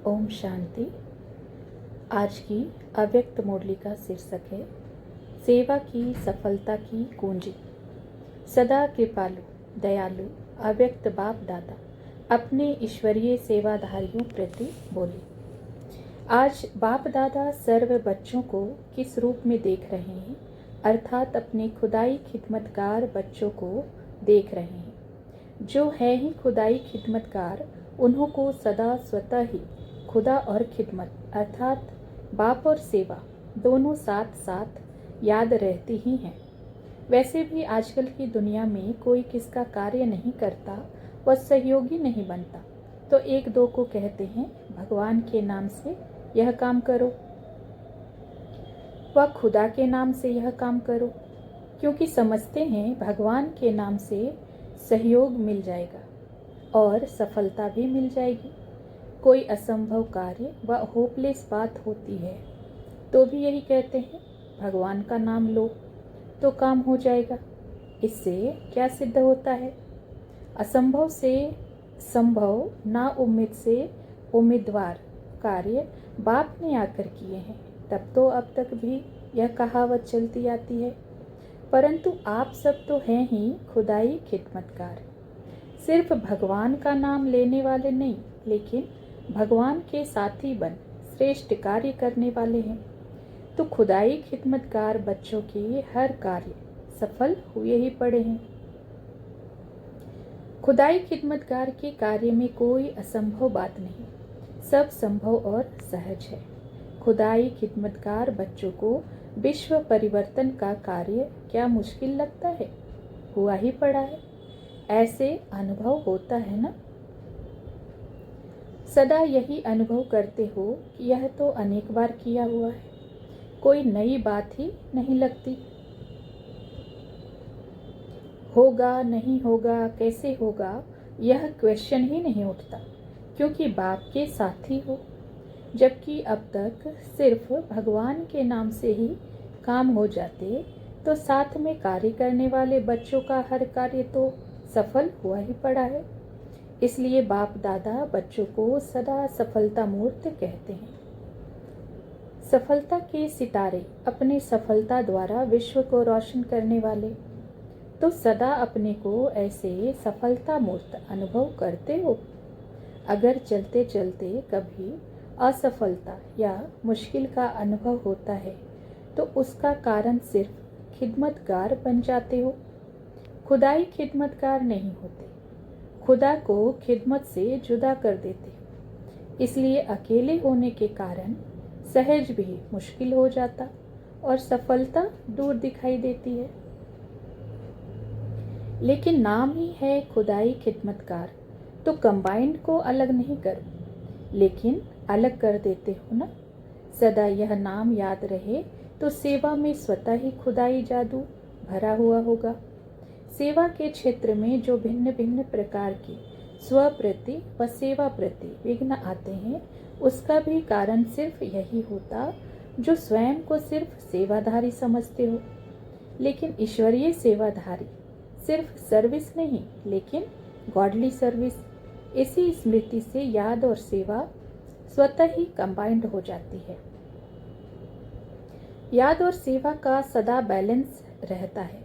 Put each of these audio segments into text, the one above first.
ओम शांति। आज की अव्यक्त मुरली का शीर्षक है सेवा की सफलता की कुंजी। सदा कृपालु दयालु अव्यक्त बाप दादा अपने ईश्वरीय सेवाधारियों प्रति बोले। आज बाप दादा सर्व बच्चों को किस रूप में देख रहे हैं, अर्थात अपने खुदाई खिदमतगार बच्चों को देख रहे हैं। जो है ही खुदाई खिदमतगार, उन्हों को सदा स्वतः ही खुदा और खिदमत अर्थात बाप और सेवा दोनों साथ साथ याद रहती ही हैं। वैसे भी आजकल की दुनिया में कोई किसका कार्य नहीं करता व सहयोगी नहीं बनता, तो एक दो को कहते हैं भगवान के नाम से यह काम करो व खुदा के नाम से यह काम करो, क्योंकि समझते हैं भगवान के नाम से सहयोग मिल जाएगा और सफलता भी मिल जाएगी। कोई असंभव कार्य व होपलेस बात होती है तो भी यही कहते हैं भगवान का नाम लो तो काम हो जाएगा। इससे क्या सिद्ध होता है? असंभव से संभव, ना उम्मीद से उम्मीदवार कार्य बाप ने आकर किए हैं। तब तो अब तक भी यह कहावत चलती आती है। परंतु आप सब तो हैं ही खुदाई खिदमतगार, सिर्फ भगवान का नाम लेने वाले नहीं, लेकिन भगवान के साथी बन श्रेष्ठ कार्य करने वाले हैं। तो खुदाई खिदमतगार बच्चों के हर कार्य सफल हुए ही पड़े हैं। खुदाई खिदमतगार के कार्य में कोई असंभव बात नहीं, सब संभव और सहज है। खुदाई खिदमतगार बच्चों को विश्व परिवर्तन का कार्य क्या मुश्किल लगता है? हुआ ही पड़ा है। ऐसे अनुभव होता है ना? सदा यही अनुभव करते हो कि यह तो अनेक बार किया हुआ है, कोई नई बात ही नहीं लगती। होगा नहीं होगा, कैसे होगा, यह क्वेश्चन ही नहीं उठता, क्योंकि बाप के साथी हो। जबकि अब तक सिर्फ भगवान के नाम से ही काम हो जाते, तो साथ में कार्य करने वाले बच्चों का हर कार्य तो सफल हुआ ही पड़ा है। इसलिए बाप दादा बच्चों को सदा सफलता मूर्त कहते हैं। सफलता के सितारे अपने सफलता द्वारा विश्व को रोशन करने वाले, तो सदा अपने को ऐसे सफलता मूर्त अनुभव करते हो। अगर चलते चलते कभी असफलता या मुश्किल का अनुभव होता है, तो उसका कारण सिर्फ खिदमतगार बन जाते हो, खुदाई खिदमतगार नहीं होते। खुदा को खिदमत से जुदा कर देते हो। इसलिए अकेले होने के कारण सहज भी मुश्किल हो जाता और सफलता दूर दिखाई देती है। लेकिन नाम ही है खुदाई खिदमतगार, तो कंबाइंड को अलग नहीं करो, लेकिन अलग कर देते हो ना। सदा यह नाम याद रहे तो सेवा में स्वतः ही खुदाई जादू भरा हुआ होगा। सेवा के क्षेत्र में जो भिन्न भिन्न प्रकार की स्व प्रति व सेवा प्रति विघ्न आते हैं, उसका भी कारण सिर्फ यही होता जो स्वयं को सिर्फ सेवाधारी समझते हो। लेकिन ईश्वरीय सेवाधारी सिर्फ सर्विस नहीं, लेकिन गॉडली सर्विस। इसी स्मृति से याद और सेवा स्वतः ही कंबाइंड हो जाती है। याद और सेवा का सदा बैलेंस रहता है।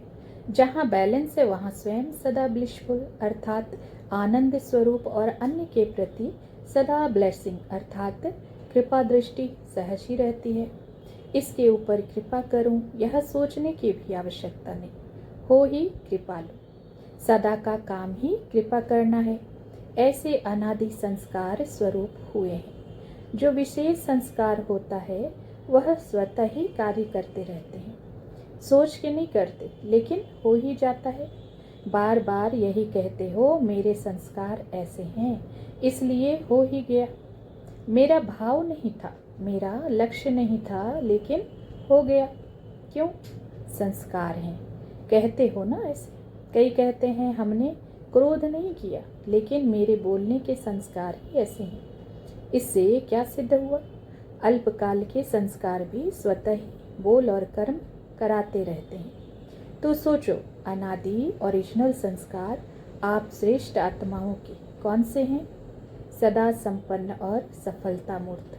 जहाँ बैलेंस है वहाँ स्वयं सदा ब्लिशफुल अर्थात आनंद स्वरूप और अन्य के प्रति सदा ब्लेसिंग अर्थात कृपा दृष्टि सहज ही रहती है। इसके ऊपर कृपा करूं यह सोचने की भी आवश्यकता नहीं, हो ही कृपालु। सदा का काम ही कृपा करना है। ऐसे अनादि संस्कार स्वरूप हुए हैं। जो विशेष संस्कार होता है वह स्वतः ही कार्य करते रहते हैं, सोच के नहीं करते, लेकिन हो ही जाता है। बार बार यही कहते हो मेरे संस्कार ऐसे हैं, इसलिए हो ही गया। मेरा भाव नहीं था, मेरा लक्ष्य नहीं था, लेकिन हो गया। क्यों? संस्कार हैं। कहते हो ना ऐसे। कई कहते हैं हमने क्रोध नहीं किया, लेकिन मेरे बोलने के संस्कार ही ऐसे हैं। इससे क्या सिद्ध हुआ? अल्पकाल के संस्कार भी स्वतः ही बोल और कर्म कराते रहते हैं। तो सोचो, अनादि ओरिजिनल संस्कार आप श्रेष्ठ आत्माओं के कौन से हैं? सदा संपन्न और सफलता मूर्त,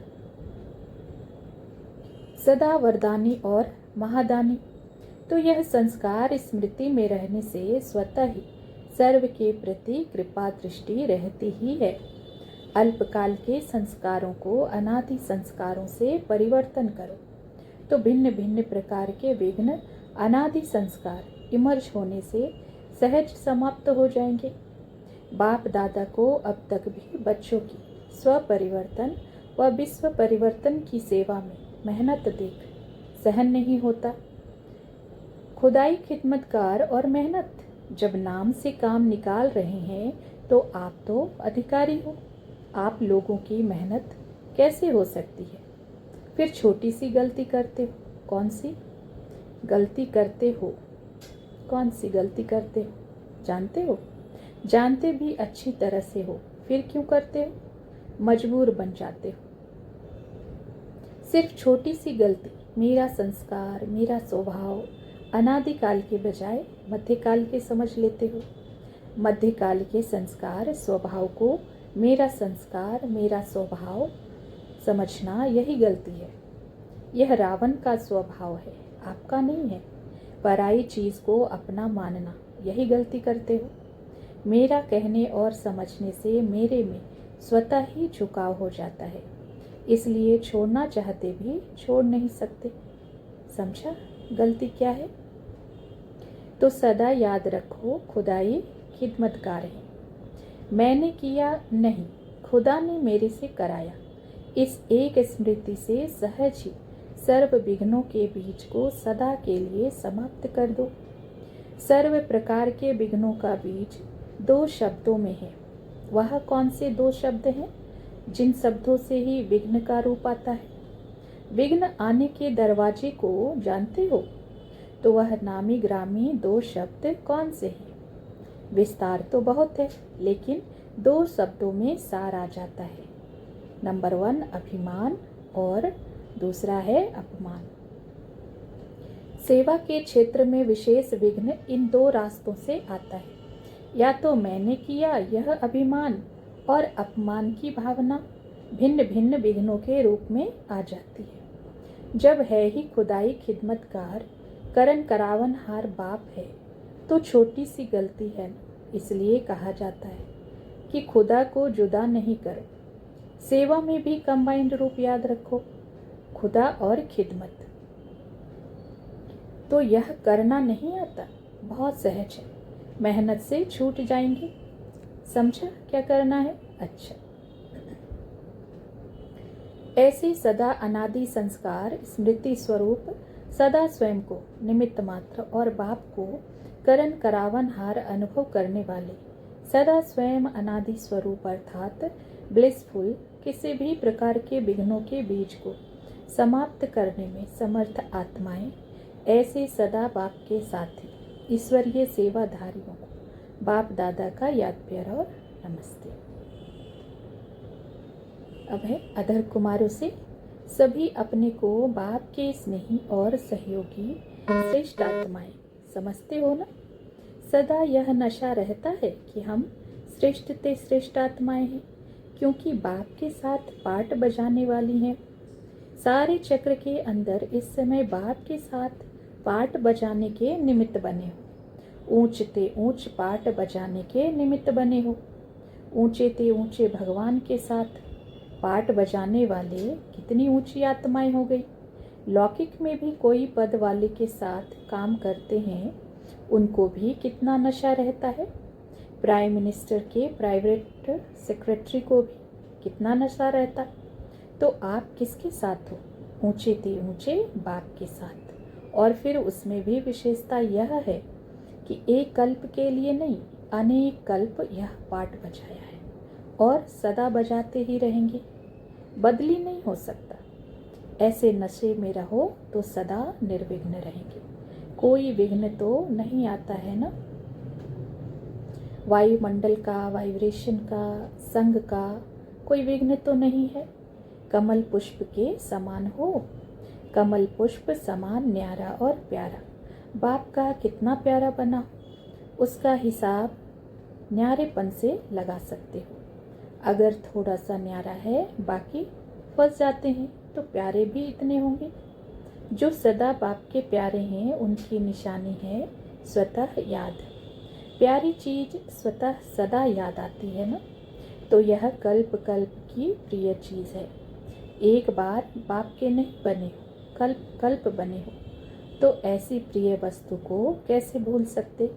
सदा वरदानी और महादानी। तो यह संस्कार स्मृति में रहने से स्वतः ही सर्व के प्रति कृपा दृष्टि रहती ही है। अल्पकाल के संस्कारों को अनादि संस्कारों से परिवर्तन करो तो भिन्न भिन्न प्रकार के विघ्न अनादि संस्कार इमर्ज होने से सहज समाप्त हो जाएंगे। बाप दादा को अब तक भी बच्चों की स्वपरिवर्तन व विश्व परिवर्तन की सेवा में मेहनत देख सहन नहीं होता। खुदाई खिदमतकार और मेहनत, जब नाम से काम निकाल रहे हैं तो आप तो अधिकारी हो, आप लोगों की मेहनत कैसे हो सकती है? फिर छोटी सी गलती करते हो, कौन सी गलती करते हो? कौन सी गलती करते हो? जानते हो? जानते भी अच्छी तरह से हो, फिर क्यों करते हो? मजबूर बन जाते हो। सिर्फ छोटी सी गलती, मेरा संस्कार, मेरा स्वभाव अनादिकाल के बजाय मध्यकाल के समझ लेते हो। मध्यकाल के संस्कार स्वभाव को मेरा संस्कार, मेरा स्वभाव समझना, यही गलती है। यह रावण का स्वभाव है, आपका नहीं है। पराई चीज को अपना मानना, यही गलती करते हो। मेरा कहने और समझने से मेरे में स्वतः ही झुकाव हो जाता है, इसलिए छोड़ना चाहते भी छोड़ नहीं सकते। समझा गलती क्या है? तो सदा याद रखो, खुदाई खिदमतकार है। मैंने किया नहीं, खुदा ने मेरे से कराया। इस एक स्मृति से सहज ही सर्व विघ्नों के बीज को सदा के लिए समाप्त कर दो। सर्व प्रकार के विघ्नों का बीज 2 शब्दों में है। वह कौन से 2 शब्द हैं जिन शब्दों से ही विघ्न का रूप आता है? विघ्न आने के दरवाजे को जानते हो? तो वह नामी ग्रामी 2 शब्द कौन से हैं? विस्तार तो बहुत है, लेकिन 2 शब्दों में सार आ जाता है। नंबर 1 अभिमान और दूसरा है अपमान। सेवा के क्षेत्र में विशेष विघ्न इन 2 रास्तों से आता है। या तो मैंने किया, यह अभिमान और अपमान की भावना भिन्न भिन्न विघ्नों के रूप में आ जाती है। जब है ही खुदाई खिदमतकार, करण करावनहार बाप है, तो छोटी सी गलती है, इसलिए कहा जाता है कि खुदा को जुदा नहीं करो। सेवा में भी कंबाइंड रूप याद रखो, खुदा और खिदमत। तो यह करना नहीं आता, बहुत सहज है, मेहनत से छूट जाएंगे। समझा क्या करना है? अच्छा, ऐसे सदा अनादि संस्कार स्मृति स्वरूप सदा स्वयं को निमित्त मात्र और बाप को करण करावनहार अनुभव करने वाले सदा स्वयं अनादि स्वरूप अर्थात ब्लिसफुल किसी भी प्रकार के विघ्नों के बीज को समाप्त करने में समर्थ आत्माएं, ऐसे सदा बाप के साथी ईश्वरीय सेवाधारियों को बाप दादा का याद प्यार और नमस्ते। अब है अधर कुमारों से, सभी अपने को बाप के स्नेही और सहयोगी श्रेष्ठ आत्माएं समझते हो ना? सदा यह नशा रहता है कि हम श्रेष्ठ ते श्रेष्ठ आत्माएं हैं, क्योंकि बाप के साथ पाठ बजाने वाली हैं। सारे चक्र के अंदर इस समय बाप के साथ पाठ बजाने के निमित्त बने हो। ऊंच ते ऊंच पाठ बजाने के निमित्त बने हो। ऊंचे ते ऊंचे भगवान के साथ पाठ बजाने वाले कितनी ऊंची आत्माएं हो गई। लौकिक में भी कोई पद वाले के साथ काम करते हैं, उनको भी कितना नशा रहता है। प्राइम मिनिस्टर के प्राइवेट सेक्रेटरी को भी कितना नशा रहता। तो आप किसके साथ हो? ऊंचे ते ऊंचे बाप के साथ। और फिर उसमें भी विशेषता यह है कि एक कल्प के लिए नहीं, अनेक कल्प यह पाठ बजाया है और सदा बजाते ही रहेंगे, बदली नहीं हो सकता। ऐसे नशे में रहो तो सदा निर्विघ्न रहेंगे, कोई विघ्न तो नहीं आता है ना। वायुमंडल का, वाइब्रेशन का, संग का कोई विघ्न तो नहीं है। कमल पुष्प के समान हो, कमल पुष्प समान न्यारा और प्यारा। बाप का कितना प्यारा बना, उसका हिसाब न्यारेपन से लगा सकते हो। अगर थोड़ा सा न्यारा है, बाकी फंस जाते हैं, तो प्यारे भी इतने होंगे। जो सदा बाप के प्यारे हैं, उनकी निशानी है स्वतः याद। प्यारी चीज स्वतः सदा याद आती है ना, तो यह कल्प कल्प की प्रिय चीज है। एक बार बाप के नहीं बने हो, कल्प कल्प बने हो, तो ऐसी प्रिय वस्तु को कैसे भूल सकते।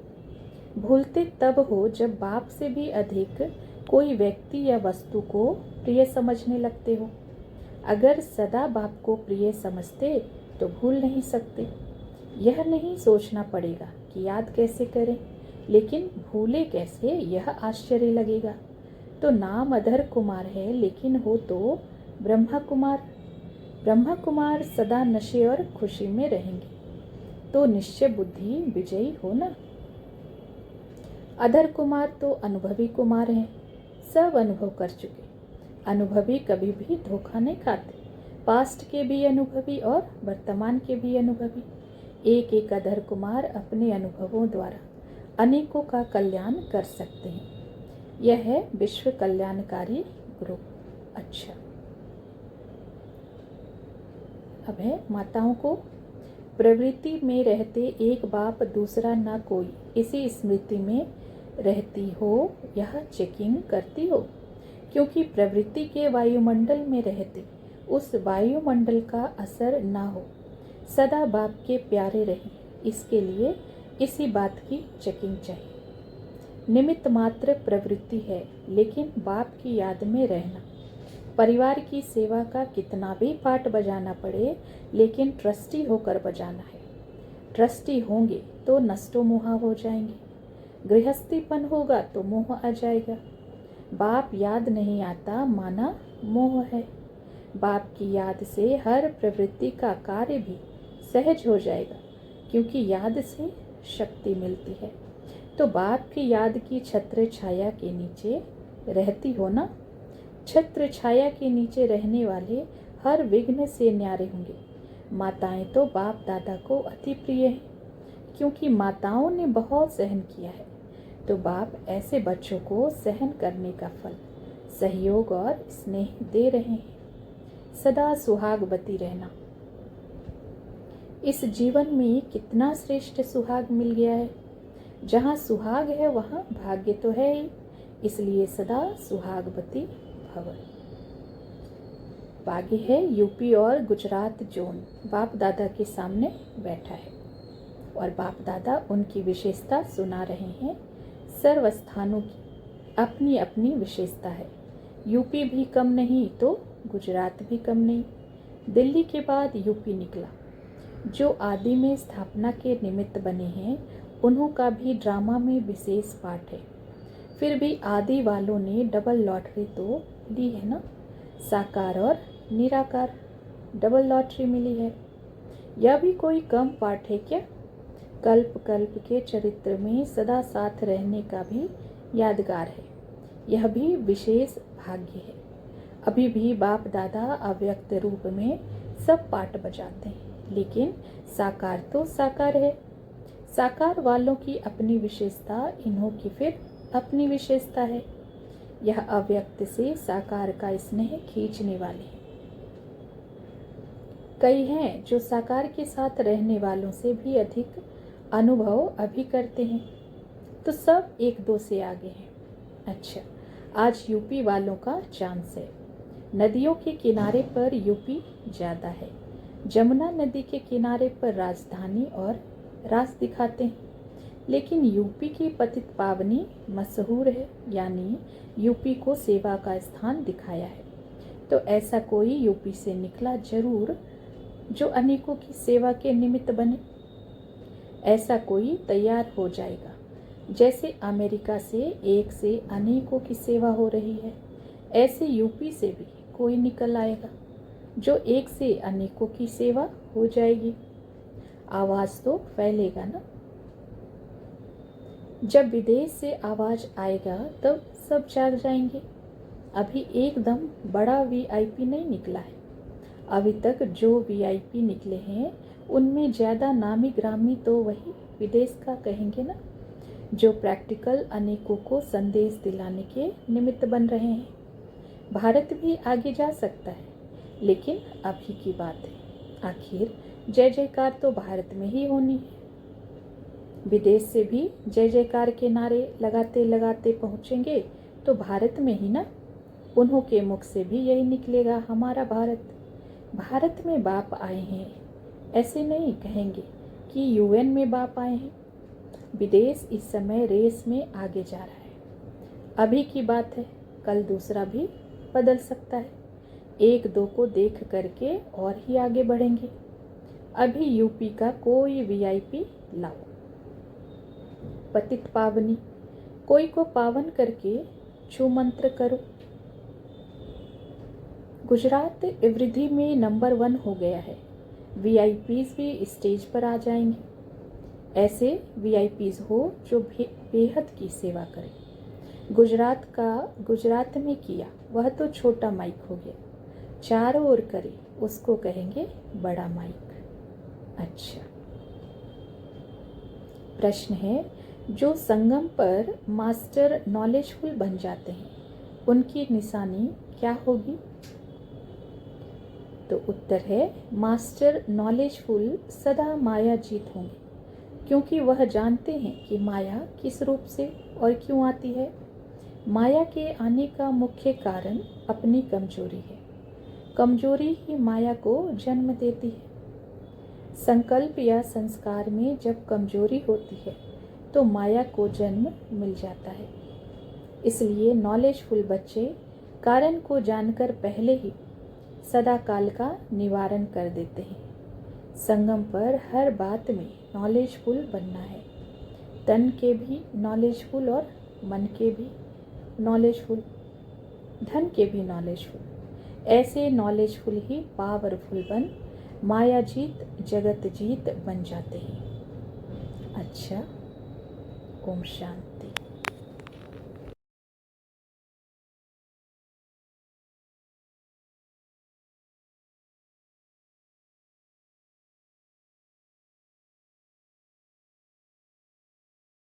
भूलते तब हो जब बाप से भी अधिक कोई व्यक्ति या वस्तु को प्रिय समझने लगते हो। अगर सदा बाप को प्रिय समझते तो भूल नहीं सकते। यह नहीं सोचना पड़ेगा कि याद कैसे करें, लेकिन भूले कैसे यह आश्चर्य लगेगा। तो नाम अधर कुमार है, लेकिन हो तो ब्रह्मा कुमार। ब्रह्मा कुमार सदा नशे और खुशी में रहेंगे, तो निश्चय बुद्धि विजयी हो ना। अधर कुमार तो अनुभवी कुमार हैं, सब अनुभव कर चुके। अनुभवी कभी भी धोखा नहीं खाते। पास्ट के भी अनुभवी और वर्तमान के भी अनुभवी। एक एक अधर कुमार अपने अनुभवों द्वारा अनेकों का कल्याण कर सकते हैं। यह है विश्व कल्याणकारी ग्रुप। अच्छा, अब है माताओं को। प्रवृत्ति में रहते एक बाप दूसरा ना कोई, इसी स्मृति में रहती हो, यह चेकिंग करती हो। क्योंकि प्रवृत्ति के वायुमंडल में रहते उस वायुमंडल का असर ना हो, सदा बाप के प्यारे रहे, इसके लिए इसी बात की चेकिंग चाहिए। निमित्त मात्र प्रवृत्ति है, लेकिन बाप की याद में रहना। परिवार की सेवा का कितना भी पाठ बजाना पड़े, लेकिन ट्रस्टी होकर बजाना है। ट्रस्टी होंगे तो नष्टो मोहा हो जाएंगे। गृहस्थीपन होगा तो मोह आ जाएगा। बाप याद नहीं आता, माना मोह है। बाप की याद से हर प्रवृत्ति का कार्य भी सहज हो जाएगा, क्योंकि याद से शक्ति मिलती है। तो बाप की याद की छत्र छाया के नीचे रहती हो ना। छत्र छाया के नीचे रहने वाले हर विघ्न से न्यारे होंगे। माताएं तो बाप दादा को अति प्रिय हैं, क्योंकि माताओं ने बहुत सहन किया है। तो बाप ऐसे बच्चों को सहन करने का फल सहयोग और स्नेह दे रहे हैं। सदा सुहागवती रहना। इस जीवन में कितना श्रेष्ठ सुहाग मिल गया है। जहाँ सुहाग है वहाँ भाग्य तो है ही, इसलिए सदा सुहागवती भव। आगे है यूपी और गुजरात जोन। बाप दादा के सामने बैठा है और बाप दादा उनकी विशेषता सुना रहे हैं। सर्व स्थानों की अपनी अपनी विशेषता है। यूपी भी कम नहीं तो गुजरात भी कम नहीं। दिल्ली के बाद यूपी निकला। जो आदि में स्थापना के निमित्त बने हैं, उन्हों का भी ड्रामा में विशेष पाठ है। फिर भी आदि वालों ने डबल लॉटरी तो ली है ना। साकार और निराकार डबल लॉटरी मिली है। यह भी कोई कम पाठ है क्या। कल्प कल्प के चरित्र में सदा साथ रहने का भी यादगार है। यह भी विशेष भाग्य है। अभी भी बाप दादा अव्यक्त रूप में सब पाठ बजाते हैं, लेकिन साकार तो साकार है। साकार वालों की अपनी विशेषता, इन्हों की फिर अपनी विशेषता है। यह अव्यक्त से साकार का स्नेह खींचने वाले हैं। कई हैं जो साकार के साथ रहने वालों से भी अधिक अनुभव अभी करते हैं, तो सब एक दो से आगे हैं। अच्छा, आज यूपी वालों का चांस है। नदियों के किनारे पर यूपी ज़्यादा है। जमुना नदी के किनारे पर राजधानी और रास दिखाते हैं, लेकिन यूपी की पतित पावनी मशहूर है, यानी यूपी को सेवा का स्थान दिखाया है। तो ऐसा कोई यूपी से निकला जरूर जो अनेकों की सेवा के निमित्त बने। ऐसा कोई तैयार हो जाएगा, जैसे अमेरिका से एक से अनेकों की सेवा हो रही है, ऐसे यूपी से भी कोई निकल आएगा जो एक से अनेकों की सेवा हो जाएगी। आवाज़ तो फैलेगा ना। जब विदेश से आवाज़ आएगा तब सब जाग जाएंगे। अभी एकदम बड़ा वीआईपी नहीं निकला है। अभी तक जो वीआईपी निकले हैं उनमें ज़्यादा नामी ग्रामी तो वही विदेश का कहेंगे ना, जो प्रैक्टिकल अनेकों को संदेश दिलाने के निमित्त बन रहे हैं। भारत भी आगे जा सकता है, लेकिन अभी की बात है। आखिर जय जयकार तो भारत में ही होनी है। विदेश से भी जय जयकार के नारे लगाते लगाते पहुँचेंगे तो भारत में ही ना। उन्हों के मुख से भी यही निकलेगा, हमारा भारत। भारत में बाप आए हैं, ऐसे नहीं कहेंगे कि यूएन में बाप आए हैं। विदेश इस समय रेस में आगे जा रहा है। अभी की बात है, कल दूसरा भी बदल सकता है। एक दो को देख करके और ही आगे बढ़ेंगे। अभी यूपी का कोई वीआईपी लाओ, पतित पावनी, कोई को पावन करके छू मंत्र करो। गुजरात वृद्धि में नंबर 1 हो गया है। वीआईपीज भी स्टेज पर आ जाएंगे। ऐसे वीआईपीज हो जो बेहद की सेवा करें। गुजरात में किया, वह तो छोटा माइक हो गया। चारों ओर करे, उसको कहेंगे बड़ा माइक। अच्छा, प्रश्न है, जो संगम पर मास्टर नॉलेजफुल बन जाते हैं, उनकी निशानी क्या होगी? तो उत्तर है, मास्टर नॉलेजफुल सदा माया जीत होंगे, क्योंकि वह जानते हैं कि माया किस रूप से और क्यों आती है। माया के आने का मुख्य कारण अपनी कमजोरी है। कमजोरी ही माया को जन्म देती है। संकल्प या संस्कार में जब कमजोरी होती है तो माया को जन्म मिल जाता है। इसलिए नॉलेजफुल बच्चे कारण को जानकर पहले ही सदा काल का निवारण कर देते हैं। संगम पर हर बात में नॉलेजफुल बनना है। तन के भी नॉलेजफुल और मन के भी नॉलेजफुल, धन के भी नॉलेजफुल। ऐसे नॉलेजफुल ही पावरफुल बन माया जीत जगत जीत बन जाते हैं। अच्छा, ओम शांति।